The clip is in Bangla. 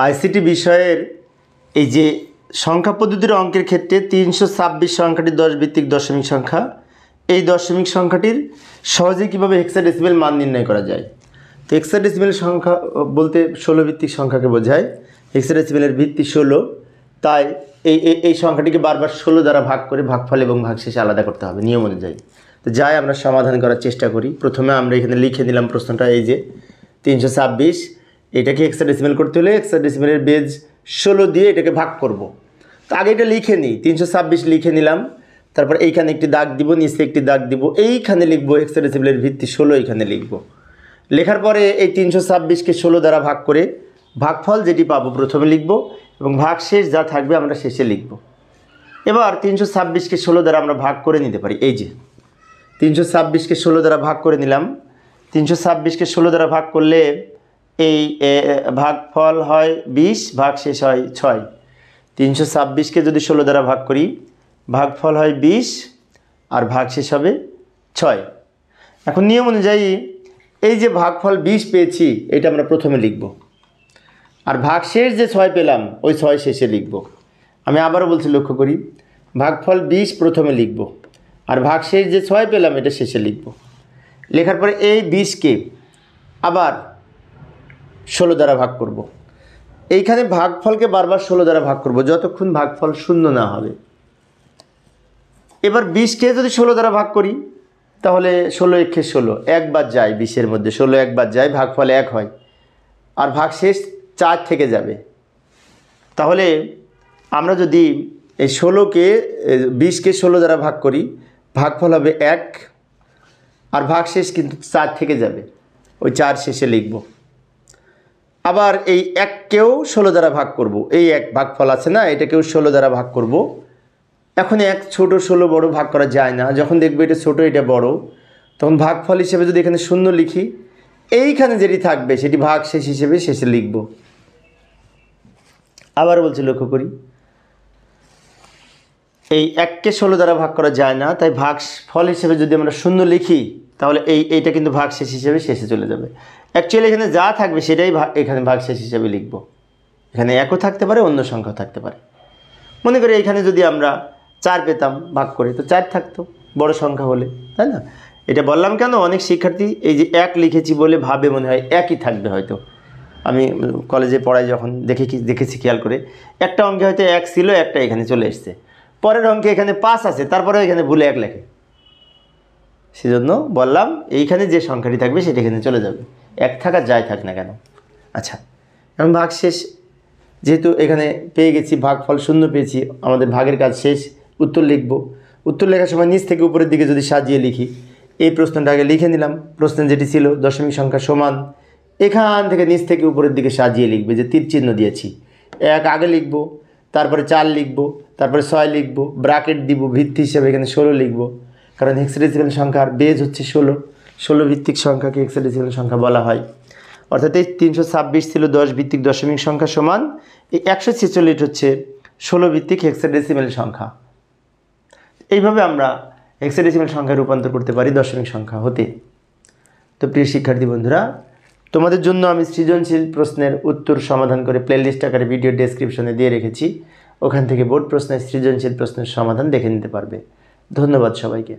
আইসিটি বিষয়ের এই যে সংখ্যা পদ্ধতির অঙ্কের ক্ষেত্রে 326 সংখ্যাটি 10 ভিত্তিক দশমিক সংখ্যা। এই দশমিক সংখ্যাটির সহজে কীভাবে হেক্সাডেসিমেল মান নির্ণয় করা যায়। তো হেক্সাডেসিমেল সংখ্যা বলতে 16 ভিত্তিক সংখ্যাকে বোঝায়। হেক্সাডেসিমেলের ভিত্তি 16, তাই এই সংখ্যাটিকে বারবার 16 দ্বারা ভাগ করে ভাগফল এবং ভাগশেষে আলাদা করতে হবে নিয়ম অনুযায়ী। তো যাই আমরা সমাধান করার চেষ্টা করি। প্রথমে আমরা এখানে লিখে নিলাম প্রশ্নটা, এই যে 326, এটাকে হেক্সাডেসিমেল করতে হলে হেক্সাডেসিমেলের বেজ 16 দিয়ে এটাকে ভাগ করব। তো আগে এটা লিখে নিই, 326 লিখে নিলাম, তারপর এইখানে একটি দাগ দিব, নিচে একটি দাগ দিব, এইখানে লিখবো হেক্সাডেসিমেলের ভিত্তি 16, এইখানে লিখব। লেখার পরে এই 326কে 16 দ্বারা ভাগ করে ভাগফল যেটি পাবো প্রথমে লিখব এবং ভাগশেষ যা থাকবে আমরা শেষে লিখব। এবার 326কে 16 দ্বারা আমরা ভাগ করে নিতে পারি। এই যে 326কে 16 দ্বারা ভাগ করে নিলাম। 326কে 16 দ্বারা ভাগ করলে এই ভাগফল হয় 20, ভাগশেষ হয় 6। 326কে যদি 16 দ্বারা ভাগ করি ভাগফল হয় 20 আর ভাগশেষ হবে 6। এখন নিয়ম অনুযায়ী এই যে ভাগফল 20 পেয়েছি এটা আমরা প্রথমে লিখব, আর ভাগশেষ যে 6 পেলাম ওই 6 শেষে লিখব। আমি আবারও বলছি, লক্ষ্য করি, ভাগফল 20 প্রথমে লিখব আর ভাগশেষ যে 6 পেলাম এটা শেষে লিখব। লেখার পরে এই 20কে আবার 16 দ্বারা ভাগ করব। এইখানে ভাগফলকে বারবার 16 দ্বারা ভাগ করব যতক্ষণ ভাগফল শূন্য না হবে। এবার 20কে যদি 16 দ্বারা ভাগ করি তাহলে 16 একে 16 একবার যায়, 20-এর মধ্যে 16 একবার যায়, ভাগফল 1 হয় আর ভাগশেষ 4 থেকে যাবে। তাহলে আমরা যদি এই 20কে 16 দ্বারা ভাগ করি ভাগফল হবে 1 আর ভাগশেষ কিন্তু 4 থেকে যাবে, ওই 4 শেষে লিখব। আবার এই 1কেও 16 দ্বারা ভাগ করব, এই 1 ভাগফল আছে না, এটাকেও 16 দ্বারা ভাগ করব। এখন 1 ছোট 16 বড় ভাগ করা যায় না, যখন দেখবে এটা ছোট এটা বড় তখন ভাগফল হিসেবে যদি এখানে 0 লিখি এইখানে যেটি থাকবে সেটি ভাগশেষ হিসেবে শেষে লিখব। আবার বলছি, লক্ষ্য করি, এই 1কে 16 দ্বারা ভাগ করা যায় না, তাই ভাগফল হিসেবে যদি আমরা 0 লিখি তাহলে এইটা কিন্তু ভাগশেষ হিসেবে শেষে চলে যাবে। অ্যাকচুয়ালি এখানে যা থাকবে সেটাই এখানে ভাগশেষ হিসেবে লিখব। এখানে 1ও থাকতে পারে, অন্য সংখ্যাও থাকতে পারে। মনে করি এখানে যদি আমরা 4 পেতাম ভাগ করে, তো 4 থাকতো বড় সংখ্যা হলে, তাই না? এটা বললাম কেন, অনেক শিক্ষার্থী এই যে 1 লিখেছি বলে ভাবে মনে হয় একই থাকবে। হয়তো আমি কলেজে পড়াই যখন দেখেছি খেয়াল করে, একটা অঙ্কে হয়তো 1 ছিল, একটা এখানে চলে এসছে, পরের অঙ্কে এখানে 5 আছে, তারপরে এখানে ভুলে 1 লেখে। সেজন্য বললাম এইখানে যে সংখ্যাটি থাকবে সেটা এখানে চলে যাবে, 1 থাকা যাই থাক না কেন। আচ্ছা, এখন ভাগশেষ যেহেতু এখানে পেয়ে গেছি, ভাগফল 0 পেয়েছি, আমাদের ভাগের কাজ শেষ। উত্তর লিখব। উত্তর লেখার সময় নিচ থেকে উপরের দিকে যদি সাজিয়ে লিখি, এই প্রশ্নটা আগে লিখে নিলাম। প্রশ্নে যেটি ছিল দশমিক সংখ্যা সমান, এখান থেকে নিচ থেকে উপরের দিকে সাজিয়ে লিখবে, যে তীর চিহ্ন দিয়েছি, 1 আগে লিখব, তারপরে 4 লিখব, তারপরে 6 লিখব, ব্র্যাকেট দিব, ভিত্তি হিসেবে এখানে 16 লিখব, কারণ হেক্সাডেসিমেল সংখ্যার বেজ হচ্ছে 16 ভিত্তিক সংখ্যাকে হেক্সাডেসিমেল সংখ্যা বলা হয়। অর্থাৎ এই 326 ছিল 10 ভিত্তিক দশমিক সংখ্যা সমান, এই 146 হচ্ছে 16 ভিত্তিক হেক্সাডেসিমেল সংখ্যা। এইভাবে আমরা হেক্সাডেসিমেল সংখ্যায় রূপান্তর করতে পারি দশমিক সংখ্যা হতে। তো প্রিয় শিক্ষার্থী বন্ধুরা, তোমাদের জন্য আমি সৃজনশীল প্রশ্নের উত্তর সমাধান করে প্লেলিস্ট আকারে ভিডিও ডেসক্রিপশনে দিয়ে রেখেছি, ওখান থেকে বোর্ড প্রশ্নের সৃজনশীল প্রশ্নের সমাধান দেখে নিতে পারবে। ধন্যবাদ সবাইকে।